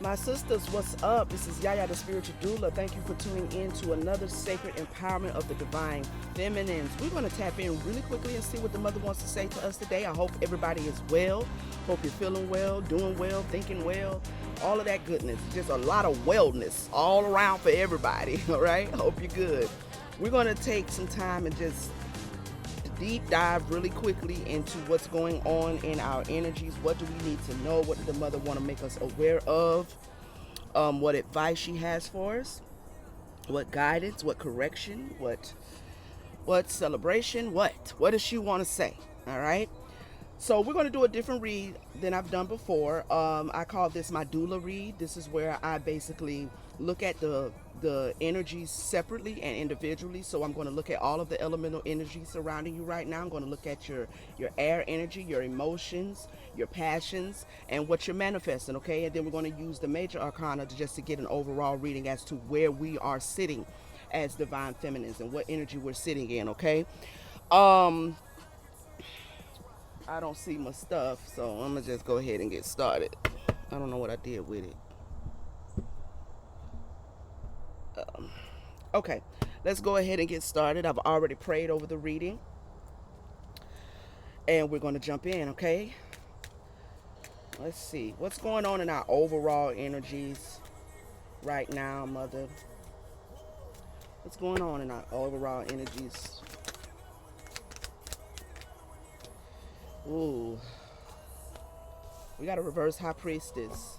My sisters, what's up? This is Yaya the Spiritual Doula. Thank you for tuning in to another sacred empowerment of the divine feminines. We're going to tap in really quickly and see what the mother wants to say to us today. I hope everybody is well. Hope you're feeling well, doing well, thinking well, all of that goodness. Just a lot of wellness all around for everybody, all right? Hope you're good. We're going to take some time and just deep dive really quickly into what's going on in our energies. What do we need to know? What did the mother want to make us aware of? What advice she has for us? What guidance? What correction? What celebration? What does she want to say? All right. So we're going to do a different read than I've done before. I call this my doula read. This is where I basically look at the energies separately and individually. So I'm going to look at all of the elemental energies surrounding you right now. I'm going to look at your air energy, your emotions, your passions, and what you're manifesting. Okay, and then we're going to use the major arcana to get an overall reading as to where we are sitting as divine feminines and what energy we're sitting in. Okay. Um, I don't see my stuff, so I'm gonna just go ahead and get started. I don't know what I did with it. Okay, let's go ahead and get started. I've already prayed over the reading, and we're gonna jump in. Okay, let's see what's going on in our overall energies right now, mother. What's going on in our overall energies? Ooh, we got a reverse high priestess.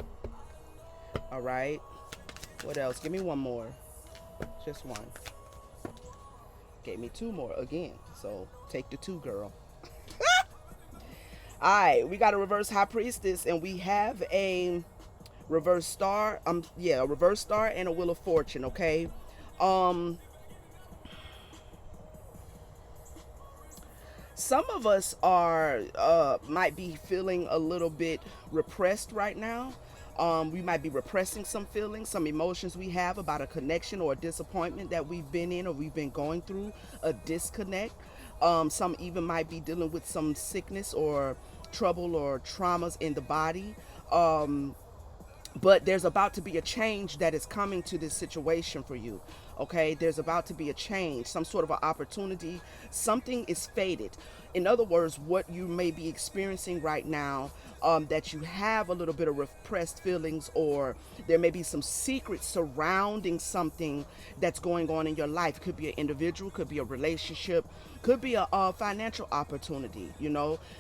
All right. What else? Give me one more. Just one. Gave me two more again. So take the two, girl. All right. We got a reverse high priestess, and we have a reverse star. A reverse star and a wheel of fortune. Okay. Um, some of us are might be feeling a little bit repressed right now. We might be repressing some feelings, some emotions we have about a connection or a disappointment that we've been in or we've been going through, a disconnect. Some even might be dealing with some sickness or trouble or traumas in the body. But there's about to be a change that is coming to this situation for you. Okay, there's about to be a change, some sort of an opportunity. Something is faded. In other words, what you may be experiencing right now, that you have a little bit of repressed feelings, or there may be some secrets surrounding something that's going on in your life. It could be an individual, could be a relationship, could be a financial opportunity.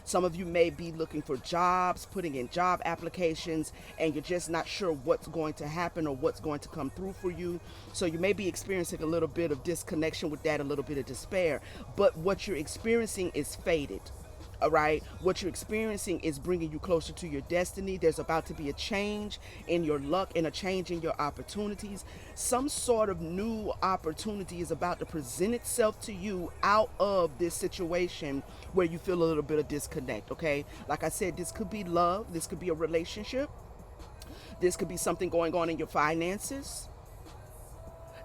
Some of you may be looking for jobs, putting in job applications, and you're just not sure what's going to happen or what's going to come through for you. So you may be experiencing a little bit of disconnection with that, a little bit of despair. But what you're experiencing is faded. All right, what you're experiencing is bringing you closer to your destiny. There's about to be a change in your luck and a change in your opportunities. Some sort of new opportunity is about to present itself to you out of this situation where you feel a little bit of disconnect. Okay, like I said, this could be love, this could be a relationship, this could be something going on in your finances.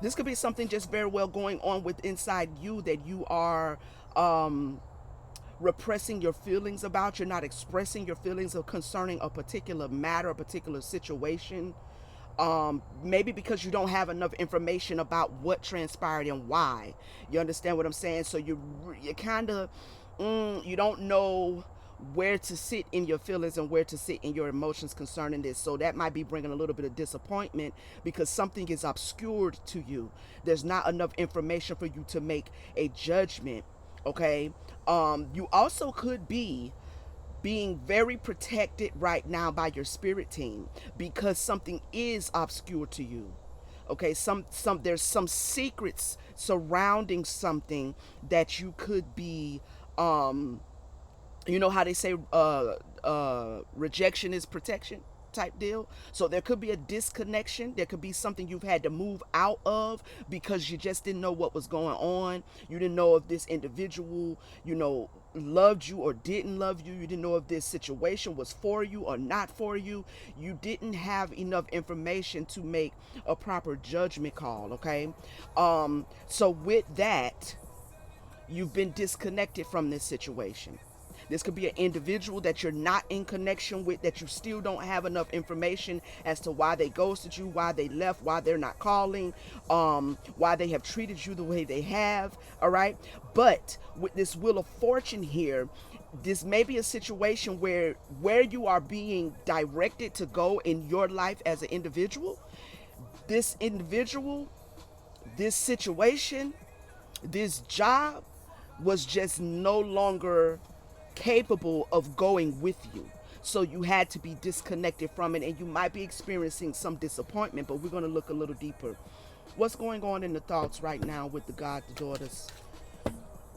This could be something just very well going on with inside you that you are repressing your feelings about. You're not expressing your feelings of concerning a particular matter, a particular situation. Maybe because you don't have enough information about what transpired and why. You understand what I'm saying? So you kind of you don't know where to sit in your feelings and where to sit in your emotions concerning this. So that might be bringing a little bit of disappointment because something is obscured to you. There's not enough information for you to make a judgment. Okay. You also could be being very protected right now by your spirit team because something is obscure to you. Okay, there's some secrets surrounding something that you could be you know how they say rejection is protection type deal. So there could be a disconnection. There could be something you've had to move out of because you just didn't know what was going on. You didn't know if this individual, loved you or didn't love you. You didn't know if this situation was for you or not for you. You didn't have enough information to make a proper judgment call. Okay. So with that, you've been disconnected from this situation. This could be an individual that you're not in connection with, that you still don't have enough information as to why they ghosted you, why they left, why they're not calling, why they have treated you the way they have. All right. But with this Wheel of Fortune here, this may be a situation where you are being directed to go in your life as an individual. This individual, this situation, this job was just no longer capable of going with you. So you had to be disconnected from it, and you might be experiencing some disappointment, but we're going to look a little deeper. What's going on in the thoughts right now with the God, the daughters,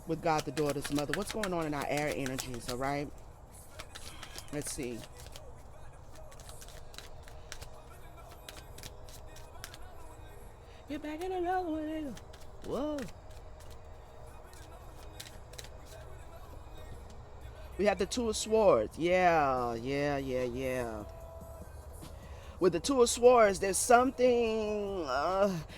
with God, the daughter's mother? What's going on in our air energies, all right? Let's see. Get back in another one, nigga. Whoa. We have the Two of Swords. Yeah. With the Two of Swords, there's something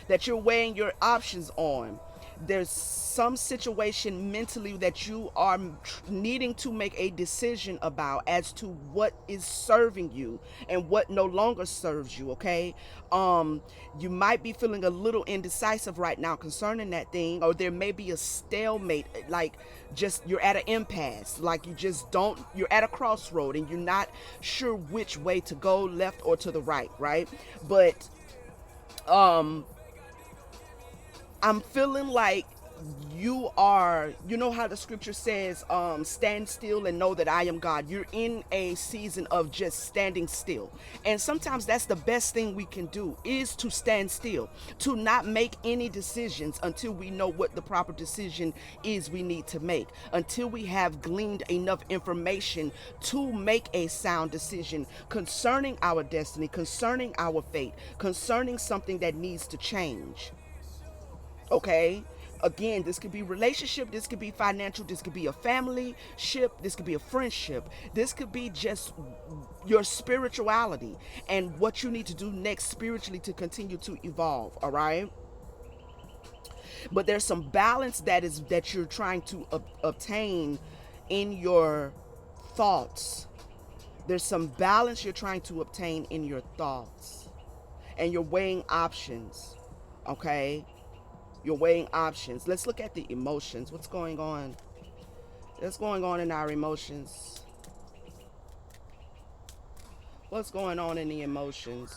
that you're weighing your options on. There's some situation mentally that you are needing to make a decision about as to what is serving you and what no longer serves you, okay? You might be feeling a little indecisive right now concerning that thing, or there may be a stalemate, like just you're at an impasse, like you're at a crossroad and you're not sure which way to go, left or to the right? But I'm feeling like you know how the scripture says, stand still and know that I am God. You're in a season of just standing still. And sometimes that's the best thing we can do, is to stand still, to not make any decisions until we know what the proper decision is we need to make, until we have gleaned enough information to make a sound decision concerning our destiny, concerning our fate, concerning something that needs to change. Okay, again, this could be relationship, this could be financial, this could be a family ship, this could be a friendship, this could be just your spirituality and what you need to do next spiritually to continue to evolve. All right, but there's some balance that you're trying to obtain in your thoughts. There's some balance you're trying to obtain in your thoughts, and you're weighing options. Okay, you're weighing options. Let's look at the emotions. What's going on? What's going on in our emotions? What's going on in the emotions?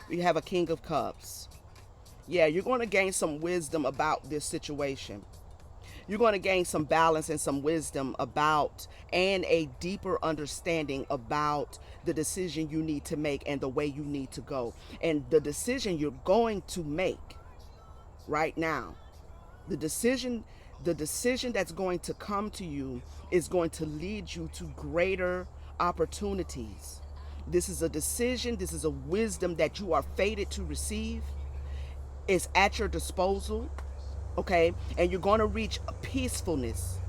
We have a King of Cups. Yeah, you're going to gain some wisdom about this situation. You're going to gain some balance and some wisdom about, and a deeper understanding about the decision you need to make and the way you need to go. And the decision you're going to make right now, the decision that's going to come to you is going to lead you to greater opportunities. This is a decision, this is a wisdom that you are fated to receive. It's at your disposal. Okay, and you're going to reach a peacefulness.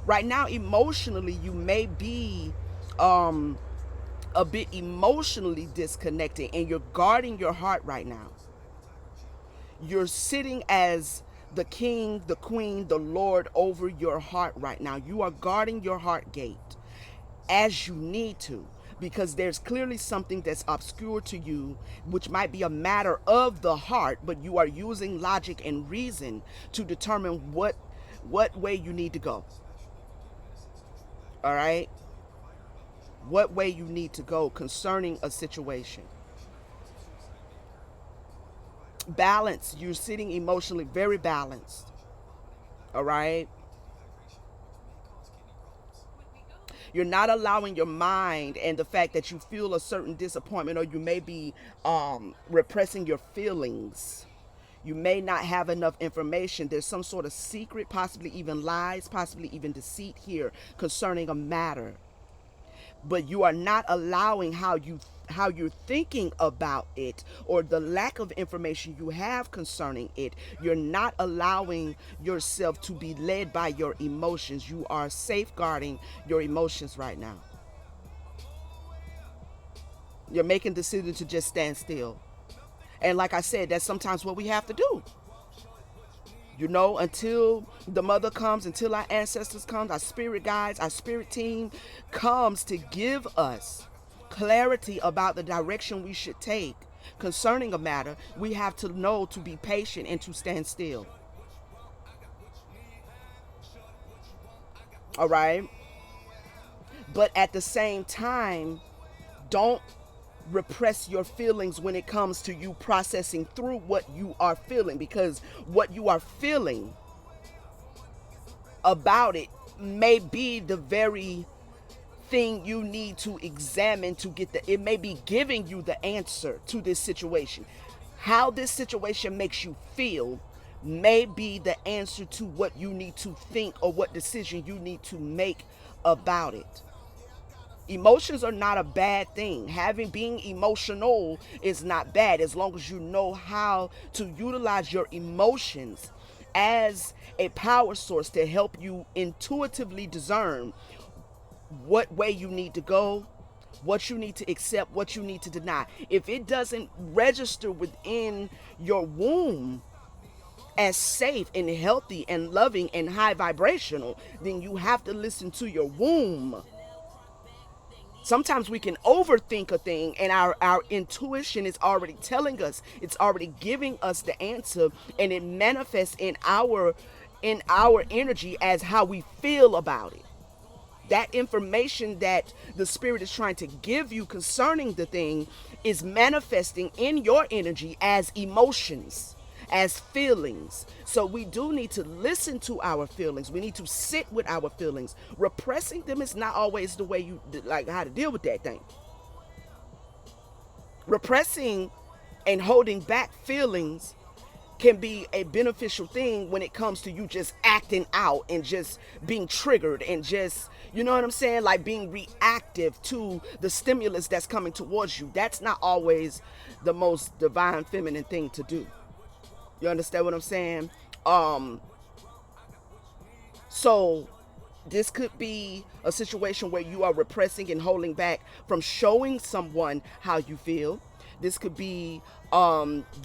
Right now, emotionally, you may be a bit emotionally disconnected, and you're guarding your heart right now. You're sitting as the king, the queen, the lord over your heart right now. You are guarding your heart gate as you need to, because there's clearly something that's obscure to you, which might be a matter of the heart, but you are using logic and reason to determine what way you need to go. All right, what way you need to go concerning a situation. Balance. You're sitting emotionally very balanced. All right, you're not allowing your mind and the fact that you feel a certain disappointment, or you may be repressing your feelings. You may not have enough information. There's some sort of secret, possibly even lies, possibly even deceit here concerning a matter. But you are not allowing how you're thinking about it, or the lack of information you have concerning it. You're not allowing yourself to be led by your emotions. You are safeguarding your emotions right now. You're making decisions to just stand still. And like I said, that's sometimes what we have to do. You know, until the mother comes, until our ancestors come, our spirit guides, our spirit team comes to give us clarity about the direction we should take concerning a matter, we have to know to be patient and to stand still. All right. But at the same time, don't repress your feelings when it comes to you processing through what you are feeling, because what you are feeling about it may be the very thing you need to examine to get the, it may be giving you the answer to this situation. How this situation makes you feel may be the answer to what you need to think or what decision you need to make about it. Emotions are not a bad thing. Having being emotional is not bad as long as you know how to utilize your emotions as a power source to help you intuitively discern what way you need to go, what you need to accept, what you need to deny. If it doesn't register within your womb as safe and healthy and loving and high vibrational, then you have to listen to your womb. Sometimes we can overthink a thing and our intuition is already telling us, it's already giving us the answer, and it manifests in our energy as how we feel about it. That information that the spirit is trying to give you concerning the thing is manifesting in your energy as emotions, as feelings. So we do need to listen to our feelings. We need to sit with our feelings. Repressing them is not always the way you like how to deal with that thing. Repressing and holding back feelings can be a beneficial thing when it comes to you just acting out and just being triggered and just, you know what I'm saying, like being reactive to the stimulus that's coming towards you. That's not always the most divine feminine thing to do. You understand what I'm saying? So this could be a situation where you are repressing and holding back from showing someone how you feel. This could be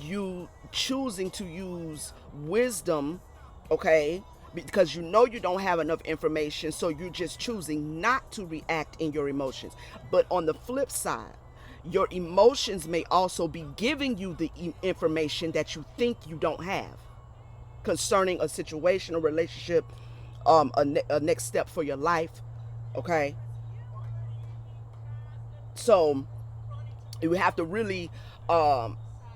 you choosing to use wisdom, okay, because you know you don't have enough information, so you're just choosing not to react in your emotions. But on the flip side, your emotions may also be giving you the information that you think you don't have concerning a situation, a relationship, a next step for your life, okay? So we have to really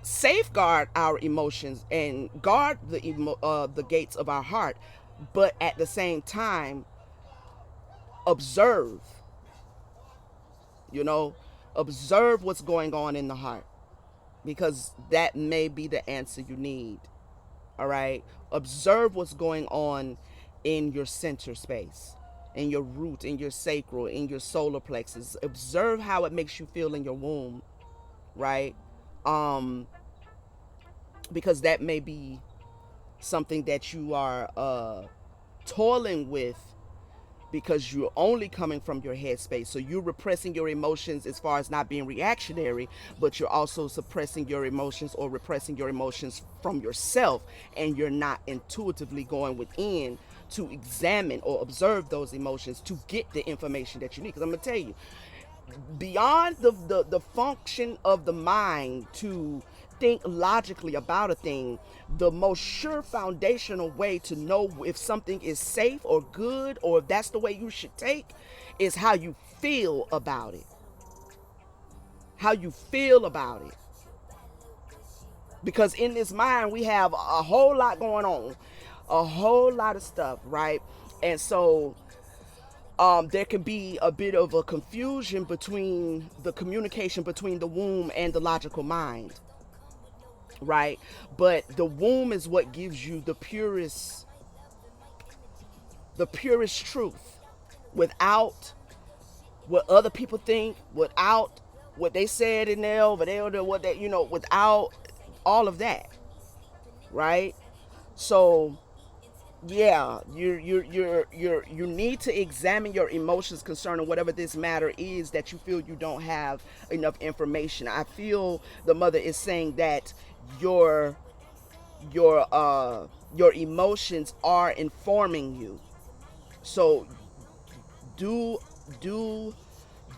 safeguard our emotions and guard the gates of our heart, but at the same time observe, you know, observe what's going on in the heart, because that may be the answer you need. All right, observe what's going on in your center space, in your root, in your sacral, in your solar plexus. Observe how it makes you feel in your womb, right? Because that may be something that you are toiling with, because you're only coming from your headspace. So you're repressing your emotions as far as not being reactionary, but you're also suppressing your emotions or repressing your emotions from yourself, and you're not intuitively going within to examine or observe those emotions to get the information that you need. Because I'm going to tell you, beyond the function of the mind to think logically about a thing, the most sure foundational way to know if something is safe or good or if that's the way you should take is how you feel about it. How you feel about it. Because in this mind, we have a whole lot going on, a whole lot of stuff, right? And so there can be a bit of a confusion between the communication between the womb and the logical mind, right? But the womb is what gives you the purest truth, without what other people think, without what they said in there over there, what they, you know, without all of that, right? So yeah, you need to examine your emotions concerning whatever this matter is that you feel you don't have enough information. I feel the mother is saying that your your emotions are informing you. So do do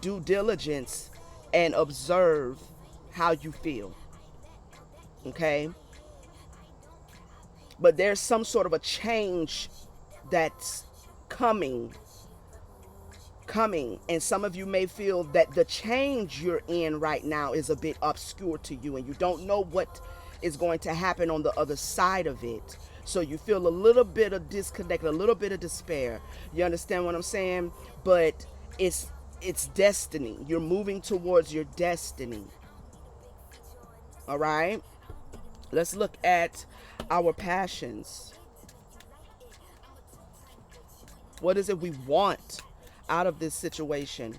due diligence and observe how you feel. Okay? But there's some sort of a change that's coming and some of you may feel that the change you're in right now is a bit obscure to you and you don't know what is going to happen on the other side of it, so you feel a little bit of disconnect, a little bit of despair. You understand what I'm saying? But it's destiny. You're moving towards your destiny. All right, let's look at our passions. What is it we want out of this situation?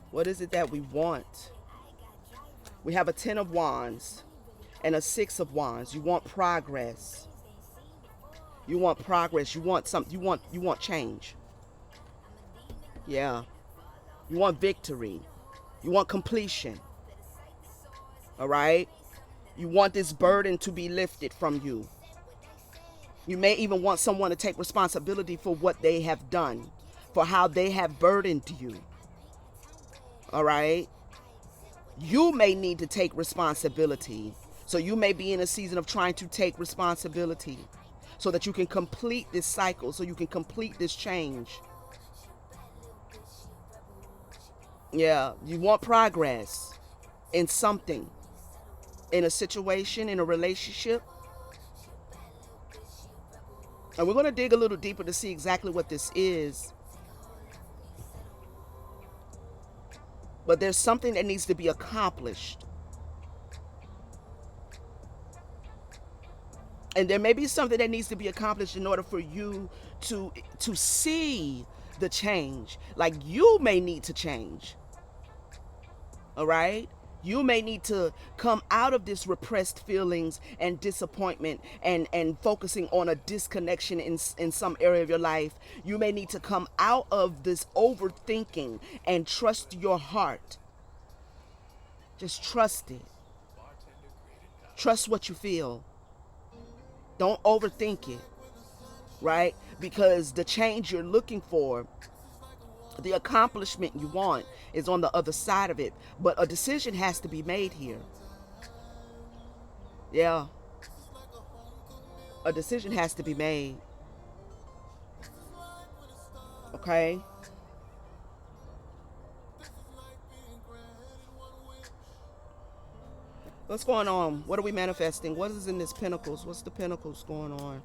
What is it that we want? We have a 10 of wands and a 6 of wands. You want progress. You want progress. You want something. You want change. Yeah. You want victory. You want completion. All right? You want this burden to be lifted from you. You may even want someone to take responsibility for what they have done, for how they have burdened you. All right? You may need to take responsibility. So you may be in a season of trying to take responsibility so that you can complete this cycle, so you can complete this change. Yeah, you want progress in something, in a situation, in a relationship. And we're going to dig a little deeper to see exactly what this is. But there's something that needs to be accomplished. And there may be something that needs to be accomplished in order for you to see the change. Like you may need to change. All right? You may need to come out of this repressed feelings and disappointment and focusing on a disconnection in some area of your life. You may need to come out of this overthinking and trust your heart. Just trust it. Trust what you feel. Don't overthink it, right? Because the change you're looking for, the accomplishment you want, is on the other side of it. But a decision has to be made here. Yeah. A decision has to be made. Okay? What's going on? What are we manifesting? What is in this Pentacles? What's the Pentacles going on?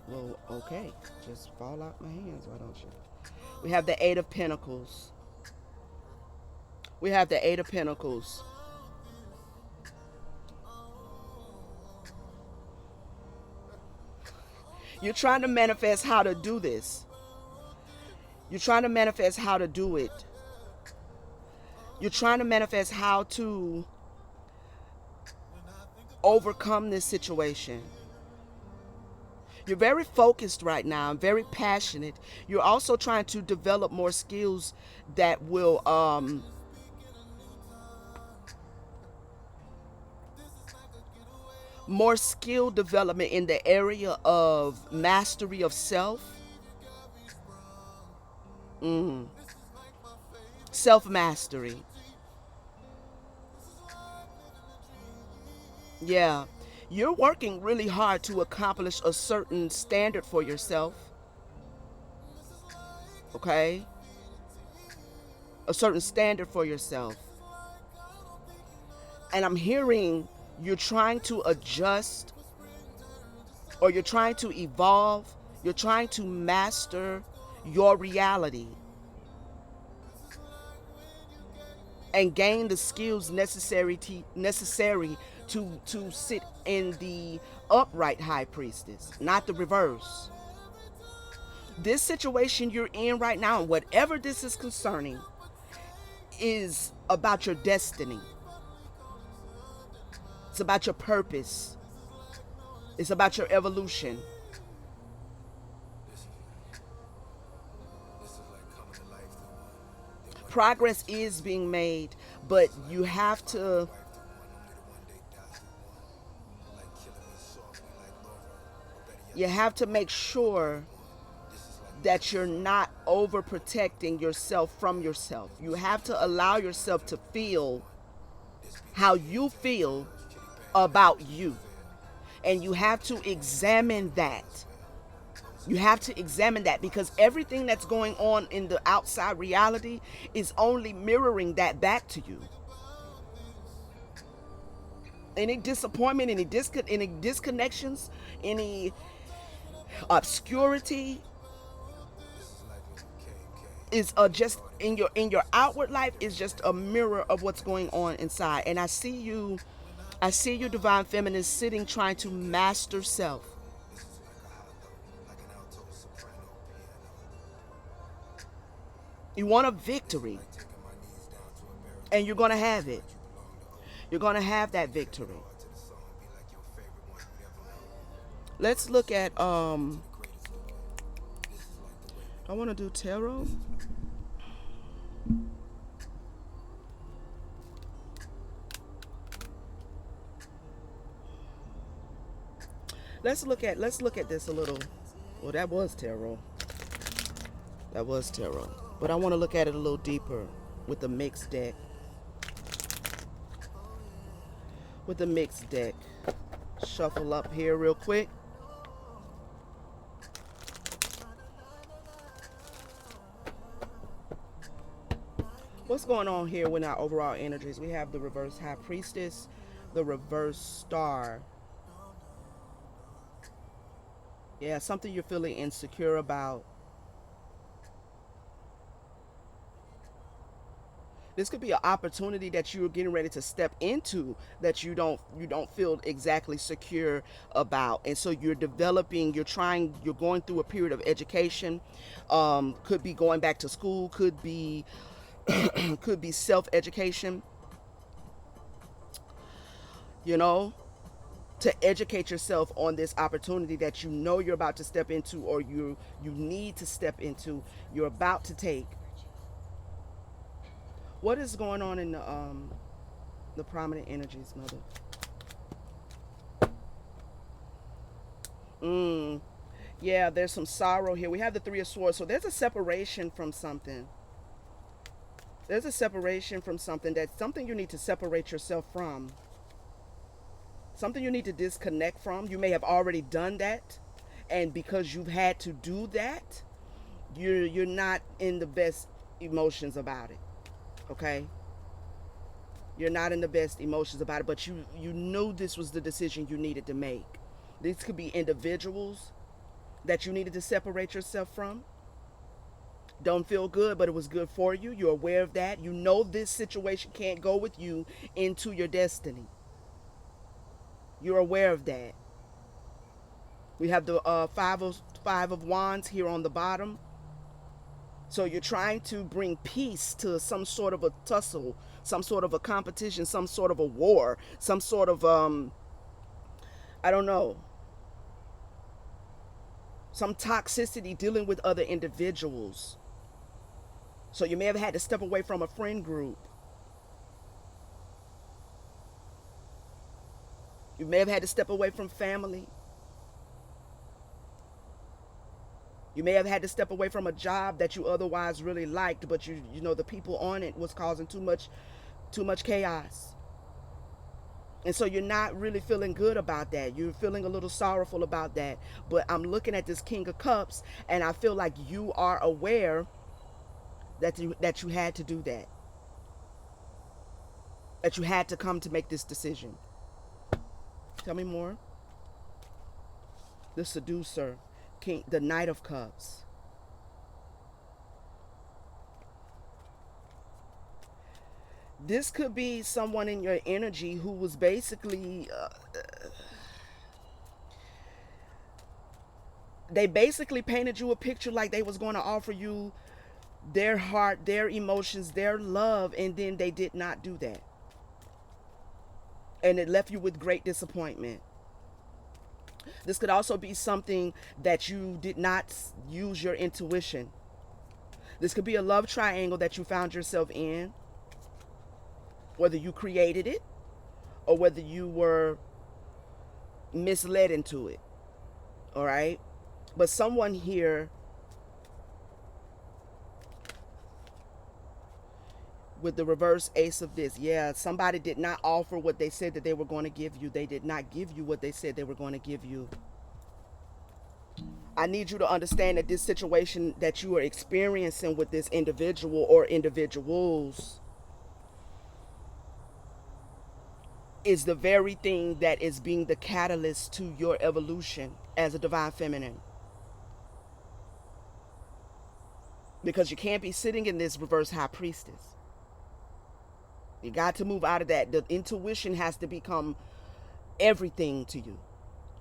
Well, okay. Just fall out my hands, why don't you? We have the Eight of Pentacles. We have the Eight of Pentacles. You're trying to manifest how to do this. You're trying to manifest how to do it. You're trying to manifest how to overcome this situation. You're very focused right now, very passionate. You're also trying to develop more skills that will more skill development in the area of mastery of self. Self-mastery. Yeah. You're working really hard to accomplish a certain standard for yourself. Okay? A certain standard for yourself. And I'm hearing you're trying to adjust, or you're trying to evolve. You're trying to master your reality and gain the skills necessary to sit in the upright high priestess, not the reverse. This situation you're in right now, and whatever this is concerning, is about your destiny. It's about your purpose. It's about your evolution. Progress is being made, but you have to You have to make sure that you're not overprotecting yourself from yourself. You have to allow yourself to feel how you feel about you. And you have to examine that. You have to examine that, because everything that's going on in the outside reality is only mirroring that back to you. Any disappointment, any disconnections, any obscurity is just in your outward life is just a mirror of what's going on inside. And I see you, divine feminine, sitting trying to master self. You want a victory, and you're going to have it. You're going to have that victory. Let's look at I want to do tarot. Let's look at this a little. Well, that was tarot. That was tarot. But I want to look at it a little deeper with the mixed deck. With the mixed deck. Shuffle up here real quick. What's going on here with our overall energies? We have the reverse high priestess, the reverse star. Yeah, something you're feeling insecure about. This could be an opportunity that you're getting ready to step into that you don't feel exactly secure about. And so you're developing, you're going through a period of education. Could be going back to school, could be could be self-education, you know, to educate yourself on this opportunity that you know you're about to step into, or you need to step into, you're about to take. What is going on in the prominent energies, mother? Yeah, there's some sorrow here. We have the Three of Swords, so there's a separation from something. There's a separation from something. That's something you need to separate yourself from. Something you need to disconnect from. You may have already done that, and because you've had to do that, you're not in the best emotions about it. Okay? You're not in the best emotions about it, but you knew this was the decision you needed to make. This could be individuals that you needed to separate yourself from. Don't feel good, but it was good for you. You're aware of that. You know this situation can't go with you into your destiny. You're aware of that. We have the five of Wands here on the bottom. So you're trying to bring peace to some sort of a tussle, some sort of a competition, some sort of a war, some sort of I don't know, some toxicity dealing with other individuals. So you may have had to step away from a friend group. You may have had to step away from family. You may have had to step away from a job that you otherwise really liked, but you know the people on it was causing too much chaos. And so you're not really feeling good about that. You're feeling a little sorrowful about that. But I'm looking at this King of Cups, and I feel like you are aware that you had to do that. That you had to come to make this decision. Tell me more. The Seducer, the Knight of Cups. This could be someone in your energy who was basically they basically painted you a picture like they was going to offer you their heart, their emotions, their love, and then they did not do that. And it left you with great disappointment. This could also be something that you did not use your intuition. This could be a love triangle that you found yourself in, whether you created it or whether you were misled into it. All right. But someone here with the reverse ace of this, yeah, somebody did not offer what they said that they were going to give you. They did not give you what they said they were going to give you. I need you to understand that this situation that you are experiencing with this individual or individuals is the very thing that is being the catalyst to your evolution as a divine feminine. Because you can't be sitting in this reverse high priestess. You got to move out of that. The intuition has to become everything to you.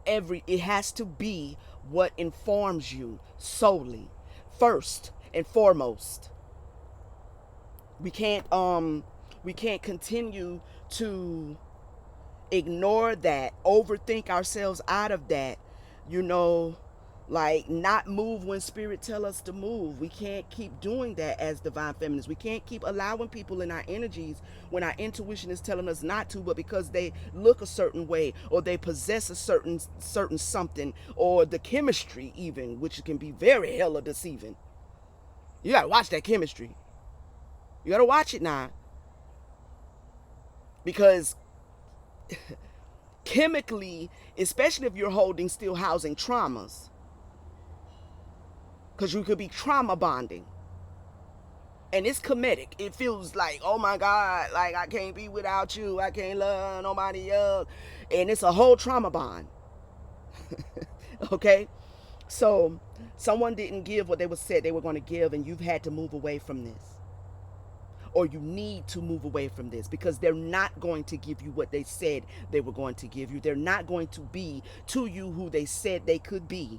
It has to be what informs you solely, first and foremost. We can't continue to ignore that, overthink ourselves out of that, you know, like not move when spirit tell us to move. We can't keep doing that as divine feminists. We can't keep allowing people in our energies when our intuition is telling us not to, but because they look a certain way or they possess a certain something, or the chemistry even, which can be very hella deceiving. You gotta watch that chemistry. You gotta watch it now, because chemically, especially if you're holding still housing traumas, because you could be trauma bonding, and it's comedic. It feels like, oh my God, like I can't be without you, I can't love nobody else, and it's a whole trauma bond. Okay, so someone didn't give what they were said they were going to give, and you've had to move away from this, or you need to move away from this, because they're not going to give you what they said they were going to give you. They're not going to be to you who they said they could be.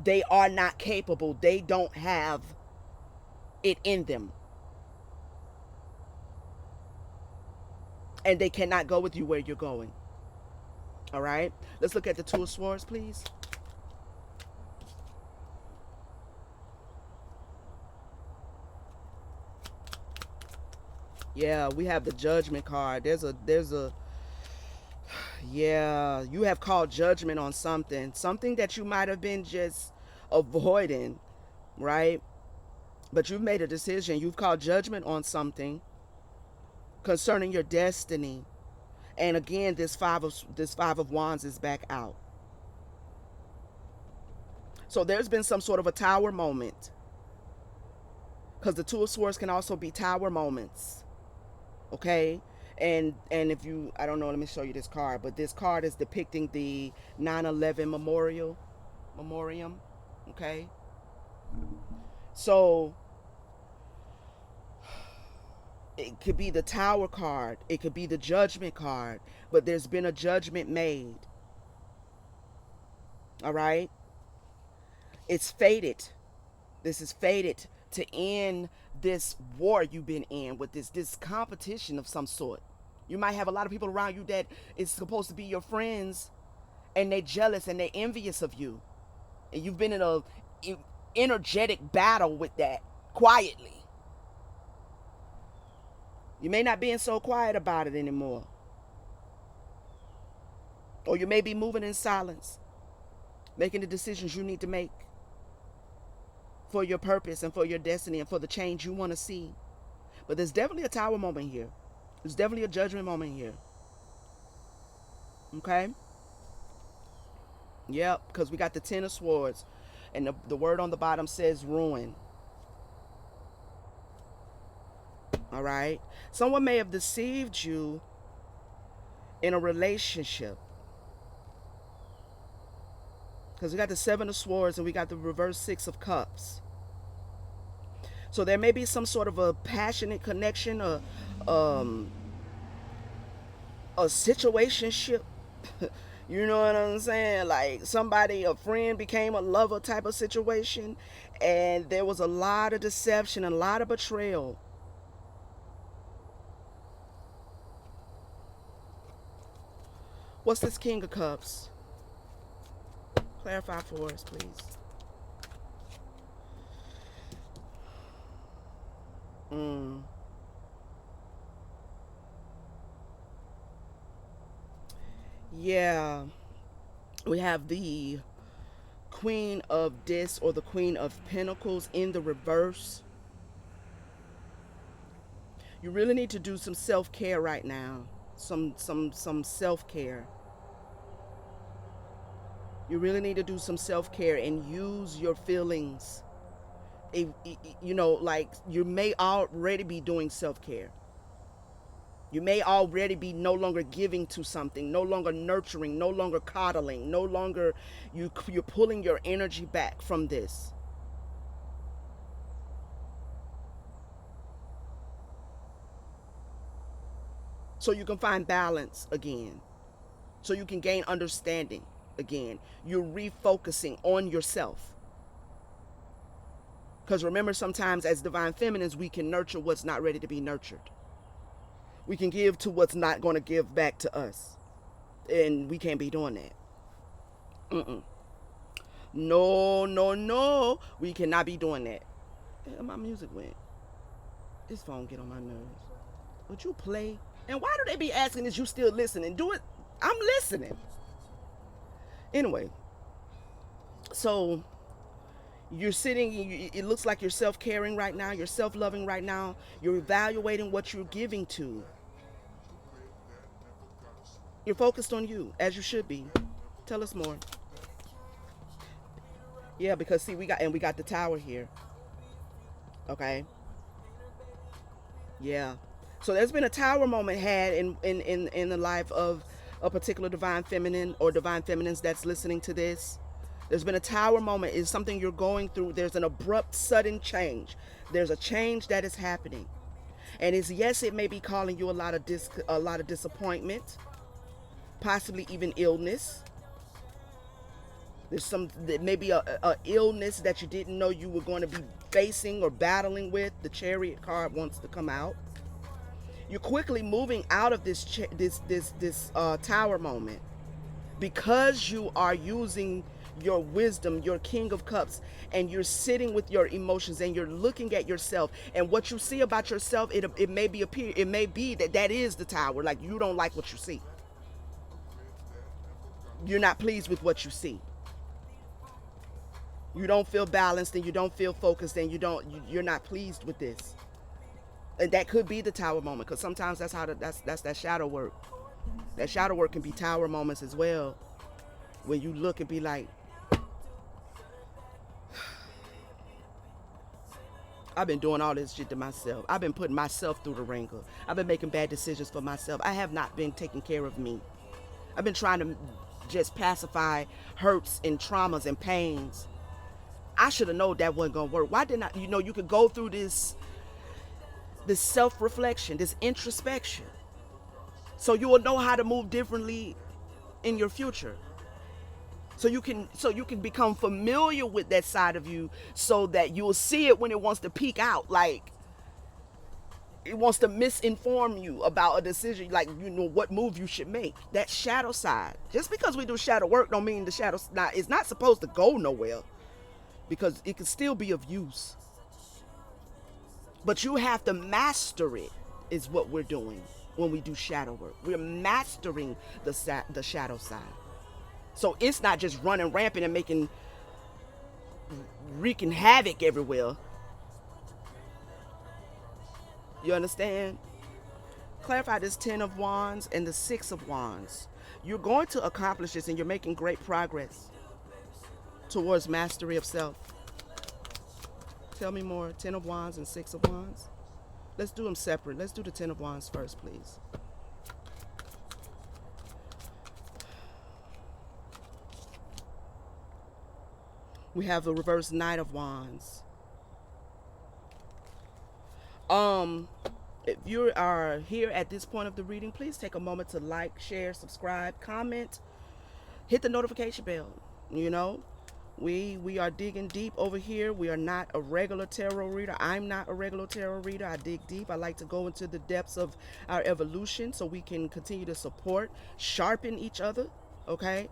They are not capable. They don't have it in them. And they cannot go with you where you're going. All right? Let's look at the Two of Swords, please. Yeah, we have the Judgment card. There's a yeah, you have called judgment on something that you might have been just avoiding, right? But you've made a decision. You've called judgment on something concerning your destiny. And again, this five of wands is back out. So there's been some sort of a tower moment, because the Two of Swords can also be tower moments. Okay, and if you, I don't know, let me show you this card, but this card is depicting the 9/11 memoriam. Okay, so it could be the tower card, it could be the judgment card, but there's been a judgment made. All right, it's fated. This is fated to end this war you've been in with this competition of some sort. You might have a lot of people around you that is supposed to be your friends, and they're jealous and they're envious of you, and you've been in a energetic battle with that quietly. You may not be so quiet about it anymore, or you may be moving in silence, making the decisions you need to make for your purpose and for your destiny and for the change you want to see. But there's definitely a tower moment here. There's definitely a judgment moment here. Okay? Yep, because we got the Ten of Swords, and the word on the bottom says ruin. All right? Someone may have deceived you in a relationship, because we got the Seven of Swords and we got the reverse Six of Cups. So there may be some sort of a passionate connection, or a situationship. You know what I'm saying? Like somebody, a friend became a lover type of situation, and there was a lot of deception and a lot of betrayal. What's this King of Cups? Clarify for us, please. Yeah, we have the Queen of Discs or the Queen of Pentacles in the reverse. You really need to do some self-care right now. Some self-care. You really need to do some self-care and use your feelings. You know, like you may already be doing self-care. You may already be no longer giving to something, no longer nurturing, no longer coddling, no longer you're pulling your energy back from this. So you can find balance again. So you can gain understanding again. You're refocusing on yourself. Because remember, sometimes as divine feminines, we can nurture what's not ready to be nurtured. We can give to what's not going to give back to us. And we can't be doing that. No, no, no. We cannot be doing that. My music went. This phone get on my nerves. Would you play? And why do they be asking, is you still listening? Do it. I'm listening. Anyway. So you're sitting, it looks like you're self-caring right now. You're self-loving right now. You're evaluating what you're giving to. You're focused on you, as you should be. Tell us more. Yeah, because see, we got the tower here. Okay. Yeah. So there's been a tower moment had in the life of a particular divine feminine or divine feminines that's listening to this. There's been a tower moment. It's something you're going through. There's an abrupt, sudden change. There's a change that is happening. And it's, yes, it may be calling you a lot of disappointment, possibly even illness. There's maybe a illness that you didn't know you were going to be facing or battling with. The Chariot card wants to come out. You're quickly moving out of this tower moment because you are using your wisdom, your King of Cups, and you're sitting with your emotions and you're looking at yourself, and what you see about yourself, it may be that is the tower. Like, you don't like what you see. You're not pleased with what you see. You don't feel balanced and you don't feel focused and you're not pleased with this. And that could be the tower moment, because sometimes that's that shadow work. That shadow work can be tower moments as well, when you look and be like, I've been doing all this shit to myself. I've been putting myself through the ringer. I've been making bad decisions for myself. I have not been taking care of me. I've been trying to just pacify hurts and traumas and pains. I should have known that wasn't gonna work. Why didn't I? You could go through this self-reflection, this introspection, so you will know how to move differently in your future. So you can become familiar with that side of you, so that you'll see it when it wants to peek out, like it wants to misinform you about a decision, like what move you should make. That shadow side. Just because we do shadow work don't mean the shadow is not supposed to go nowhere, because it can still be of use. But you have to master it, is what we're doing when we do shadow work. We're mastering the shadow side. So it's not just running rampant and wreaking havoc everywhere. You understand? Clarify this 10 of Wands and the 6 of Wands. You're going to accomplish this and you're making great progress towards mastery of self. Tell me more. 10 of Wands and 6 of Wands. Let's do them separate. Let's do the 10 of Wands first, please. We have the reverse Knight of Wands. If you are here at this point of the reading, please take a moment to like, share, subscribe, comment, hit the notification bell. We are digging deep over here. We are not a regular tarot reader. I'm not a regular tarot reader. I dig deep. I like to go into the depths of our evolution so we can continue to support, sharpen each other, okay?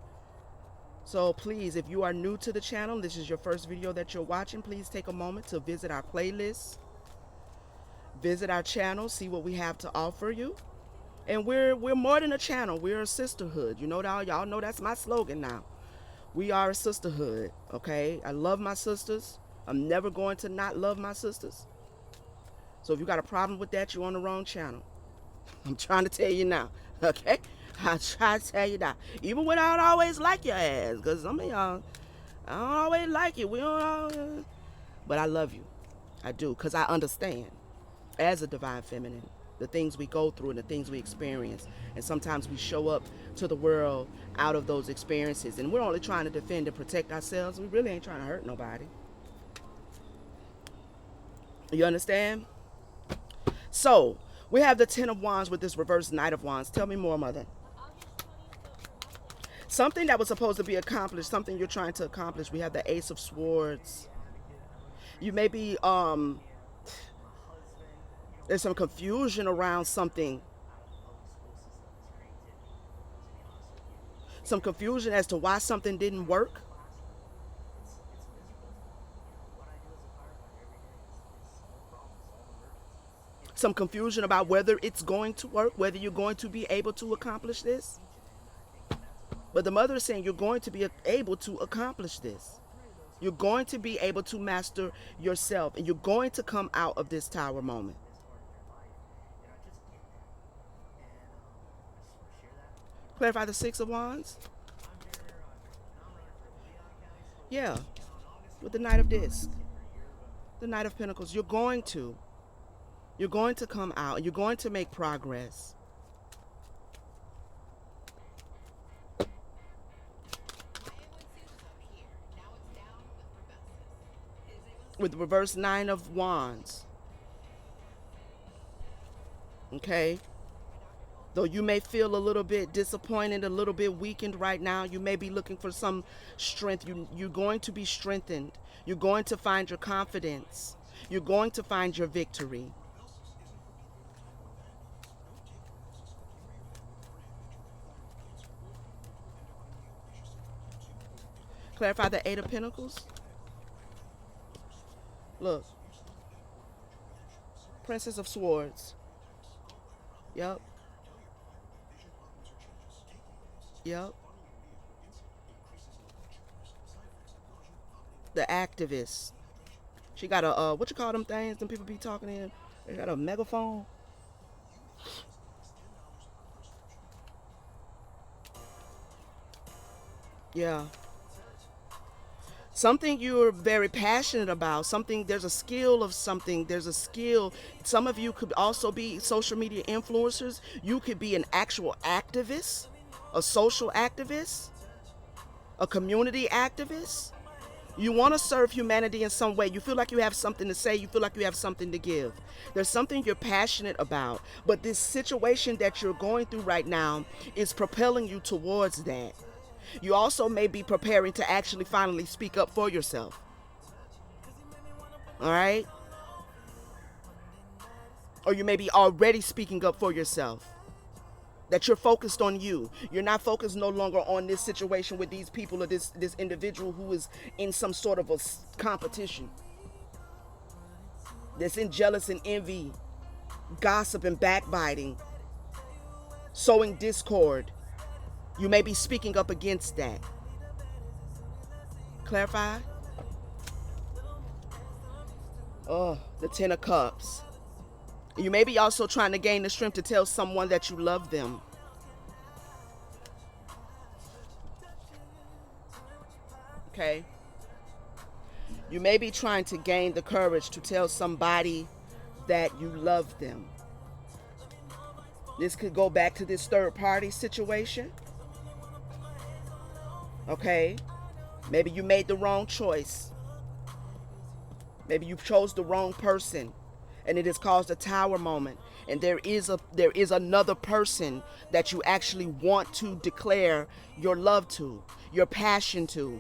So please, if you are new to the channel, this is your first video that you're watching, please take a moment to visit our playlist, visit our channel, see what we have to offer you. And we're more than a channel. We're a sisterhood. Y'all know that's my slogan now. We are a sisterhood, okay? I love my sisters. I'm never going to not love my sisters. So if you got a problem with that, you're on the wrong channel. I'm trying to tell you now, okay? I try to tell you now. Even when I don't always like your ass, because some of y'all, I don't always like you. We don't always, but I love you. I do, because I understand as a divine feminine the things we go through and the things we experience. And sometimes we show up to the world out of those experiences. And we're only trying to defend and protect ourselves. We really ain't trying to hurt nobody. You understand? So, we have the Ten of Wands with this reverse Knight of Wands. Tell me more, Mother. Something that was supposed to be accomplished, something you're trying to accomplish. We have the Ace of Swords. You may be, there's some confusion around something. Some confusion as to why something didn't work. Some confusion about whether it's going to work, whether you're going to be able to accomplish this. But the Mother is saying you're going to be able to accomplish this. You're going to be able to master yourself, and you're going to come out of this Tower moment. Clarify the Six of Wands. Yeah, with the Knight of Discs, the Knight of Pentacles. You're going to come out. You're going to make progress. With the reverse Nine of Wands. Okay? Though you may feel a little bit disappointed, a little bit weakened right now, you may be looking for some strength. You're going to be strengthened. You're going to find your confidence. You're going to find your victory. Clarify the Eight of Pentacles. Look. Princess of Swords. Yep. Yep. The activist. She got a, what you call them things? Them people be talking in. They got a megaphone. Yeah. Something you're very passionate about, something, there's a skill of something, there's a skill. Some of you could also be social media influencers. You could be an actual activist, a social activist, a community activist. You want to serve humanity in some way. You feel like you have something to say. You feel like you have something to give. There's something you're passionate about. But this situation that you're going through right now is propelling you towards that. You also may be preparing to actually finally speak up for yourself. All right? Or you may be already speaking up for yourself. That you're focused on you. You're not focused no longer on this situation with these people or this individual who is in some sort of a competition. That's in jealous and envy, gossip and backbiting, sowing discord. You may be speaking up against that. Clarify? Oh, the Ten of Cups. You may be also trying to gain the strength to tell someone that you love them. Okay? You may be trying to gain the courage to tell somebody that you love them. This could go back to this third party situation. Okay? Maybe you made the wrong choice. Maybe you chose the wrong person, and it has caused a Tower moment. And there is another person that you actually want to declare your love to, your passion to.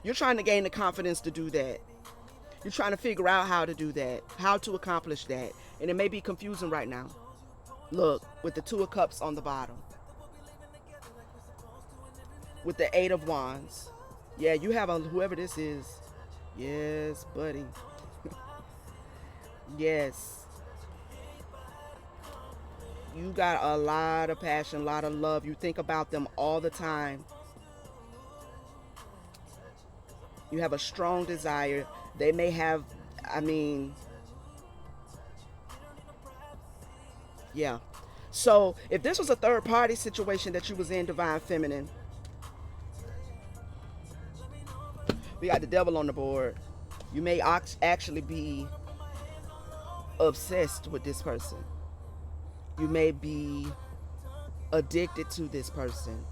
You're trying to gain the confidence to do that. You're trying to figure out how to do that, how to accomplish that. And it may be confusing right now. Look, with the Two of Cups on the bottom. With the Eight of Wands. Yeah, you have whoever this is. Yes, buddy. Yes. You got a lot of passion, a lot of love. You think about them all the time. You have a strong desire. They may have, I mean, yeah. So if this was a third party situation that you was in, Divine Feminine, we got the devil on the board. You may actually be obsessed with this person. You may be addicted to this person.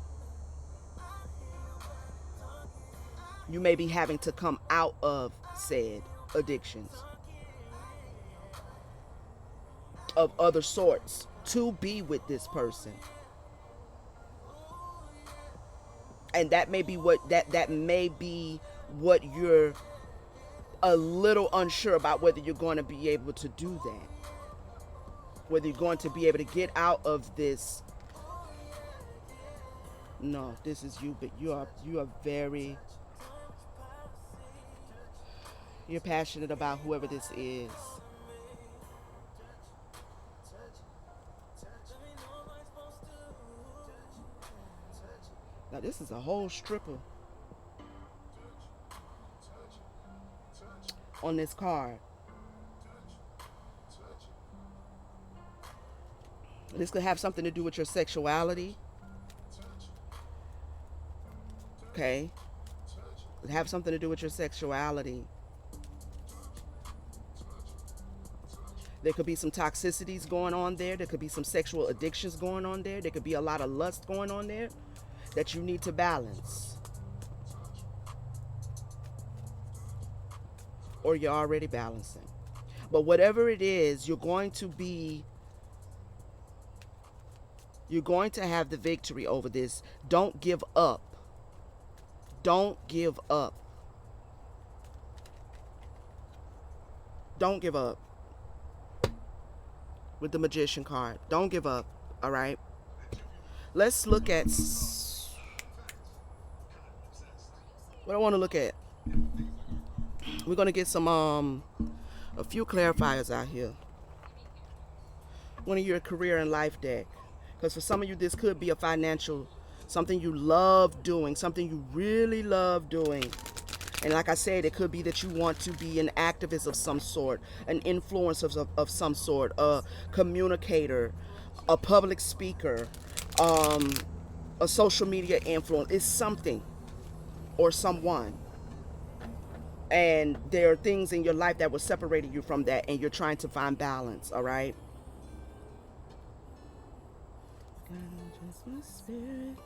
You may be having to come out of said addictions of other sorts to be with this person. And that may be what you're a little unsure about, whether you're going to be able to do that, whether you're going to be able to get out of this. No, this is you, but you are very, you're passionate about whoever this is. Now this is a whole stripper on this card. This could have something to do with your sexuality. Okay. It could have something to do with your sexuality. There could be some toxicities going on there. There could be some sexual addictions going on there. There could be a lot of lust going on there that you need to balance. Or you're already balancing. But whatever it is, you're going to have the victory over this. Don't give up. Don't give up. Don't give up. With the Magician card. Don't give up. All right. Let's look at what I want to look at. We're going to get some a few clarifiers out here. One of your career and life deck. Because for some of you, this could be a financial, something you love doing, something you really love doing. And like I said, it could be that you want to be an activist of some sort, an influencer of some sort, a communicator, a public speaker, a social media influencer. It's something or someone. And there are things in your life that were separating you from that, and you're trying to find balance, all right? Just my spirit,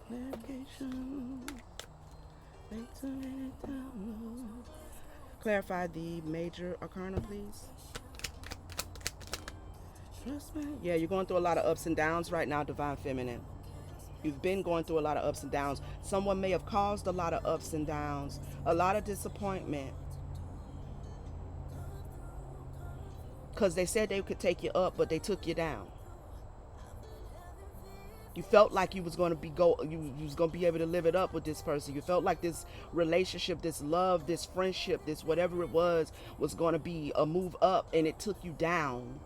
clarification. Clarify the major arcana, please. Trust me. Yeah, you're going through a lot of ups and downs right now, Divine Feminine. You've been going through a lot of ups and downs. Someone may have caused a lot of ups and downs, a lot of disappointment. Because they said they could take you up, but they took you down. You felt like you was going to be able to live it up with this person. You felt like this relationship, this love, this friendship, this whatever it was going to be a move up, and it took you down.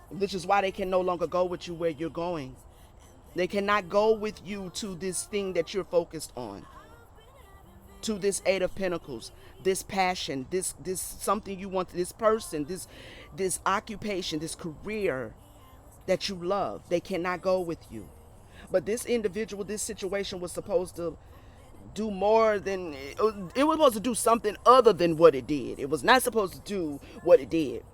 Which is why they can no longer go with you where you're going. They cannot go with you to this thing that you're focused on. To this Eight of Pentacles, this passion, this something you want, this person, this occupation, this career that you love. They cannot go with you. But this individual, this situation was supposed to do more than, it was supposed to do something other than what it did. It was not supposed to do what it did.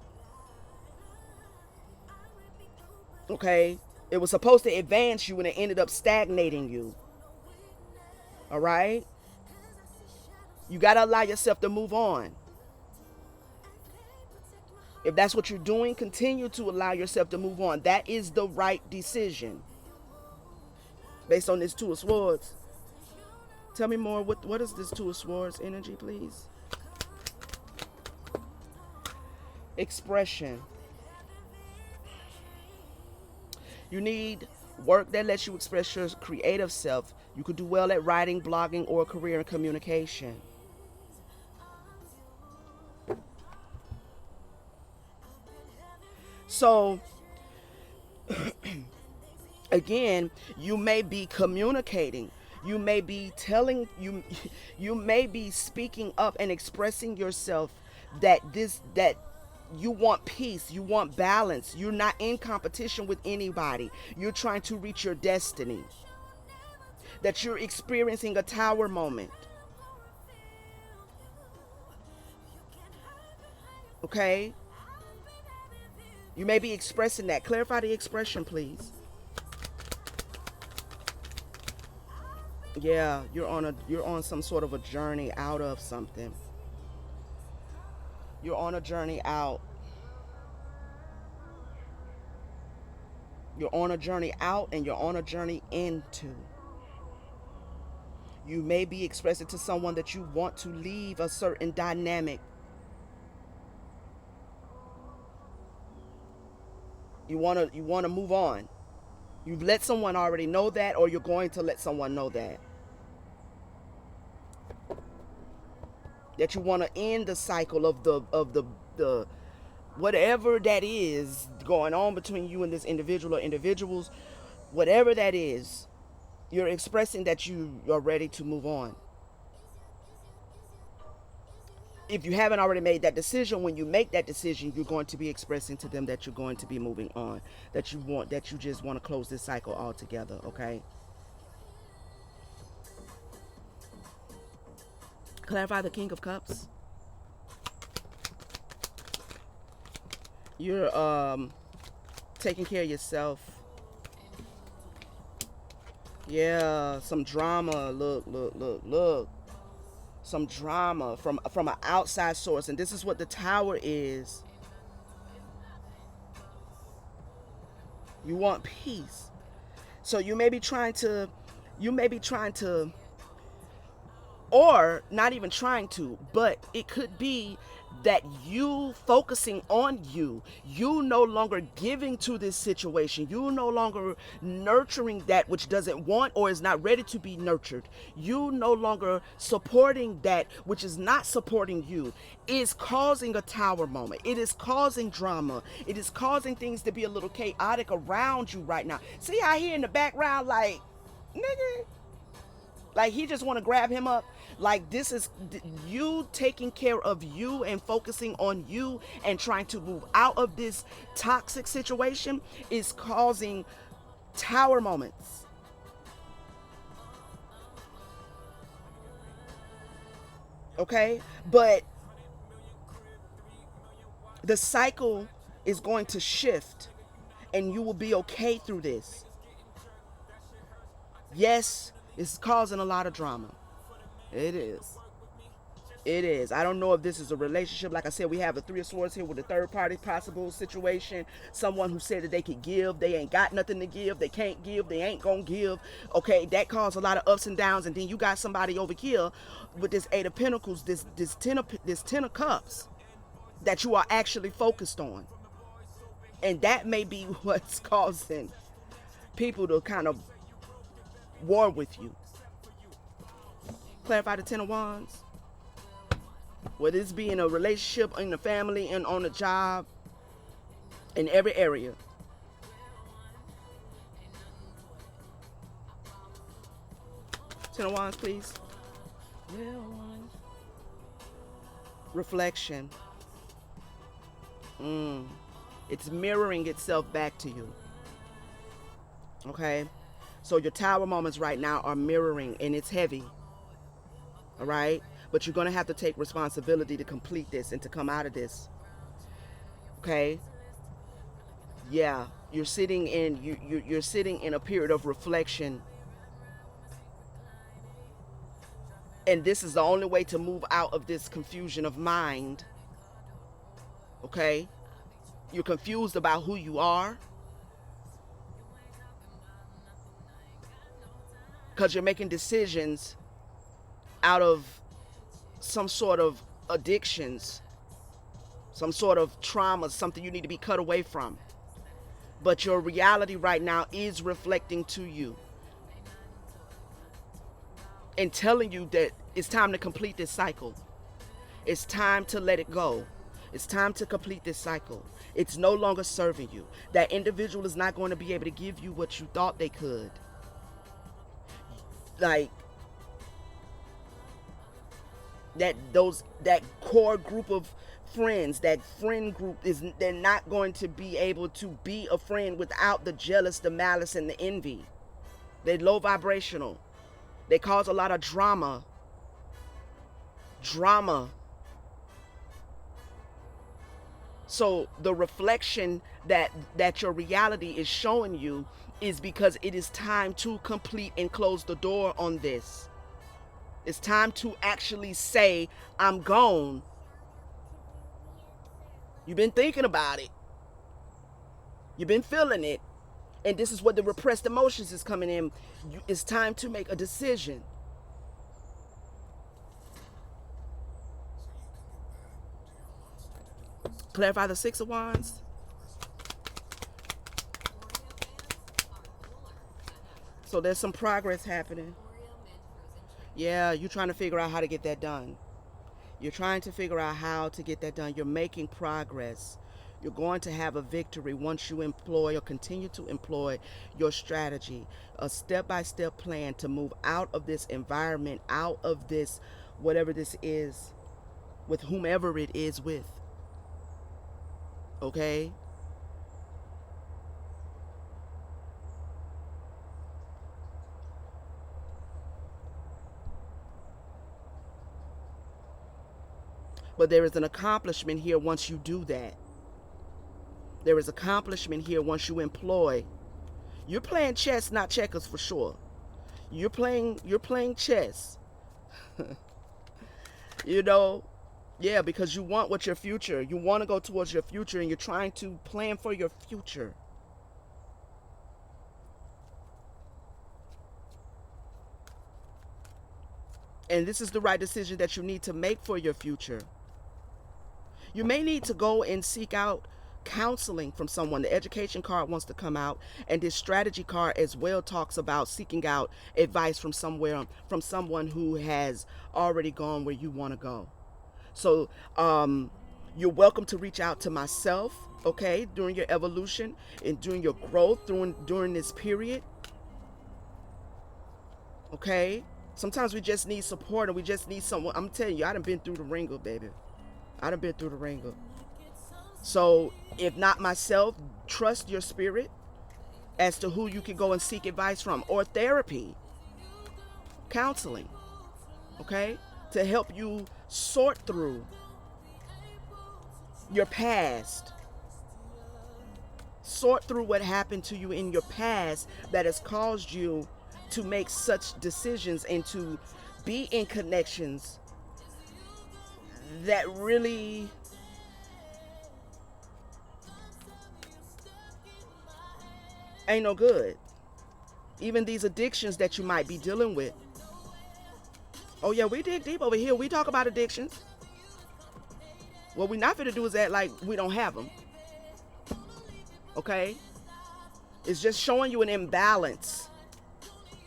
Okay? It was supposed to advance you, and it ended up stagnating you. All right? You got to allow yourself to move on. If that's what you're doing, continue to allow yourself to move on. That is the right decision. Based on this Two of Swords. Tell me more. What is this Two of Swords energy, please? Expression. You need work that lets you express your creative self. You could do well at writing, blogging, or a career in communication. So again, you may be communicating, you may be telling you, you may be speaking up and expressing yourself that you want peace, you want balance, you're not in competition with anybody, you're trying to reach your destiny, that you're experiencing a tower moment. Okay, you may be expressing that. Clarify the expression, please. Yeah, you're on some sort of a journey out of something. You're on a journey out. You're on a journey out and you're on a journey into. You may be expressing to someone that you want to leave a certain dynamic. You want to move on. You've let someone already know that, or you're going to let someone know that you want to end the cycle of the whatever that is going on between you and this individual or individuals, whatever that is, you're expressing that you are ready to move on. If you haven't already made that decision, when you make that decision, you're going to be expressing to them that you're going to be moving on, that you just want to close this cycle altogether. Okay. Clarify the King of Cups. You're taking care of yourself. Yeah, some drama. Look. Some drama from an outside source, and this is what the Tower is. You want peace. So you may be trying to, or not even trying to, but it could be that you focusing on you no longer giving to this situation, you no longer nurturing that which doesn't want or is not ready to be nurtured, you no longer supporting that which is not supporting you, is causing a tower moment. It is causing drama. It is causing things to be a little chaotic around you right now. See how he in the background, like, nigga, like he just want to grab him up. Like, this is you taking care of you and focusing on you and trying to move out of this toxic situation is causing tower moments. Okay, but the cycle is going to shift and you will be okay through this. Yes, it's causing a lot of drama. It is. It is. I don't know if this is a relationship. Like I said, we have a Three of Swords here with a third party possible situation. Someone who said that they could give. They ain't got nothing to give. They can't give. They ain't going to give. Okay, that caused a lot of ups and downs. And then you got somebody over here with this Eight of Pentacles, this ten of Cups that you are actually focused on. And that may be what's causing people to kind of war with you. Clarify the Ten of Wands. Whether it's be in a relationship, in the family, and on a job, in every area. Ten of Wands, please. Reflection. It's mirroring itself back to you. Okay? So your tower moments right now are mirroring, and it's heavy. All right? But you're going to have to take responsibility to complete this and to come out of this. Okay? Yeah, you're sitting in a period of reflection. And this is the only way to move out of this confusion of mind. Okay? You're confused about who you are. Because you're making decisions out of some sort of addictions, some sort of trauma, something you need to be cut away from. But your reality right now is reflecting to you and telling you that it's time to complete this cycle. It's time to let it go. It's time to complete this cycle. It's no longer serving you. That individual is not going to be able to give you what you thought they could. Like that core group of friends, that friend group, they're not going to be able to be a friend without the jealous, the malice, and the envy. They're low vibrational. They cause a lot of drama. So the reflection that your reality is showing you is because it is time to complete and close the door on this. It's time to actually say, I'm gone. You've been thinking about it. You've been feeling it. And this is what the repressed emotions is coming in. It's time to make a decision. Clarify the Six of Wands. So there's some progress happening. Yeah, you're trying to figure out how to get that done. You're trying to figure out how to get that done. You're making progress. You're going to have a victory once you employ or continue to employ your strategy, a step-by-step plan to move out of this environment, out of this, whatever this is, with whomever it is with. Okay? But there is an accomplishment here once you do that. There is accomplishment here once you employ. You're playing chess, not checkers for sure. You're playing chess. You know? Yeah, because you want what your future. You want to go towards your future and you're trying to plan for your future. And this is the right decision that you need to make for your future. You may need to go and seek out counseling from someone. The education card wants to come out, and this strategy card as well talks about seeking out advice from someone who has already gone where you want to go. So you're welcome to reach out to myself, okay, during your evolution and during your growth during this period. Okay? Sometimes we just need support and we just need someone. I'm telling you, I done been through the ringer, baby. I done been through the ringer. So if not myself, trust your spirit as to who you can go and seek advice from, or therapy, counseling, okay, to help you sort through your past, sort through what happened to you in your past that has caused you to make such decisions and to be in connections that really ain't no good. Even these addictions that you might be dealing with. Oh yeah, we dig deep over here. We talk about addictions. What we're not going to do is act like we don't have them. Okay? It's just showing you an imbalance.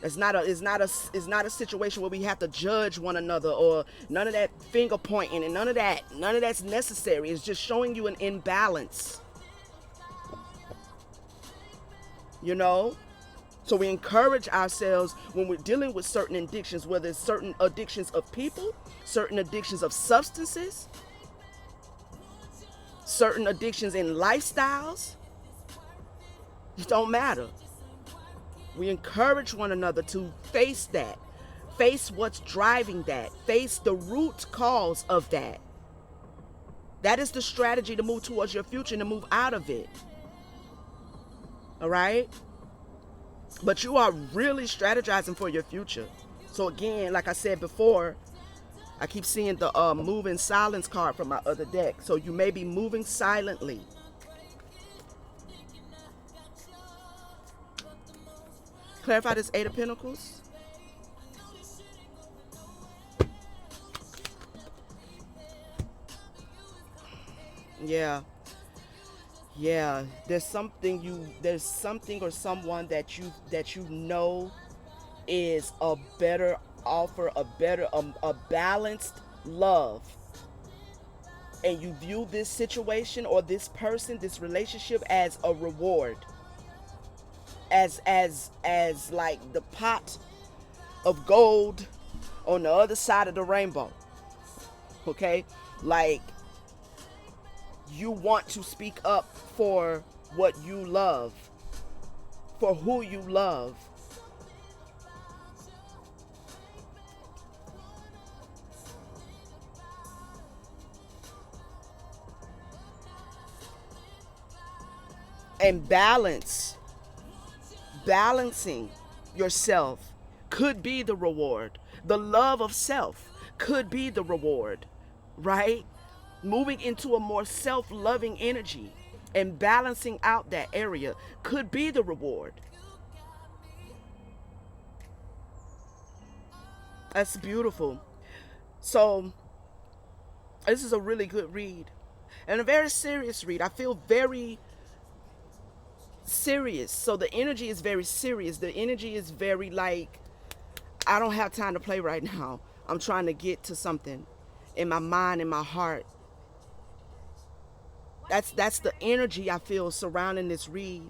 It's not a situation where we have to judge one another or none of that finger pointing and none of that's necessary. It's just showing you an imbalance. You know? So we encourage ourselves when we're dealing with certain addictions, whether it's certain addictions of people, certain addictions of substances, certain addictions in lifestyles. It don't matter. We encourage one another to face that, face what's driving that, face the root cause of that. That is the strategy to move towards your future and to move out of it. All right? But you are really strategizing for your future. So again, like I said before, I keep seeing the move in silence card from my other deck. So you may be moving silently. Clarify this Eight of Pentacles. Yeah. Yeah, there's something or someone that you know is a better offer, a balanced love. and you view this situation or this person, this relationship as a reward, as like the pot of gold on the other side of the rainbow. Okay? Like, you want to speak up for what you love, for who you love. And balancing yourself could be the reward. The love of self could be the reward, right? Moving into a more self-loving energy and balancing out that area could be the reward. That's beautiful. So this is a really good read and a very serious read. I feel very serious. So the energy is very serious. The energy is very like, I don't have time to play right now. I'm trying to get to something in my mind, in my heart. That's the energy I feel surrounding this read.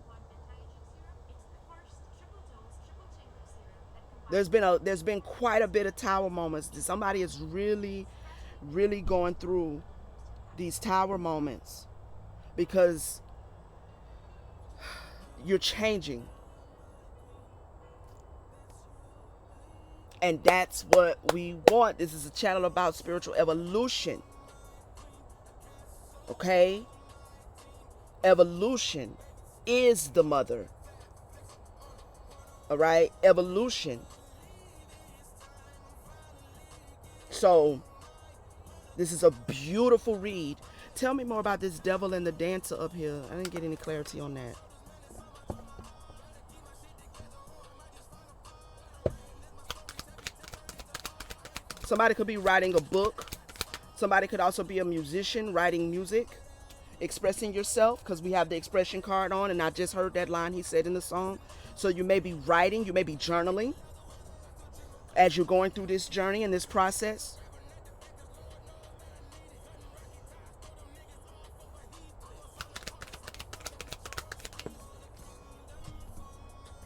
There's been quite a bit of tower moments. Somebody is really, really going through these tower moments because you're changing. And that's what we want. This is a channel about spiritual evolution. Okay? Evolution is the mother. All right? Evolution. So, this is a beautiful read. Tell me more about this devil and the dancer up here. I didn't get any clarity on that. Somebody could be writing a book. Somebody could also be a musician writing music, expressing yourself, because we have the expression card on, and I just heard that line he said in the song. So you may be writing, you may be journaling as you're going through this journey and this process.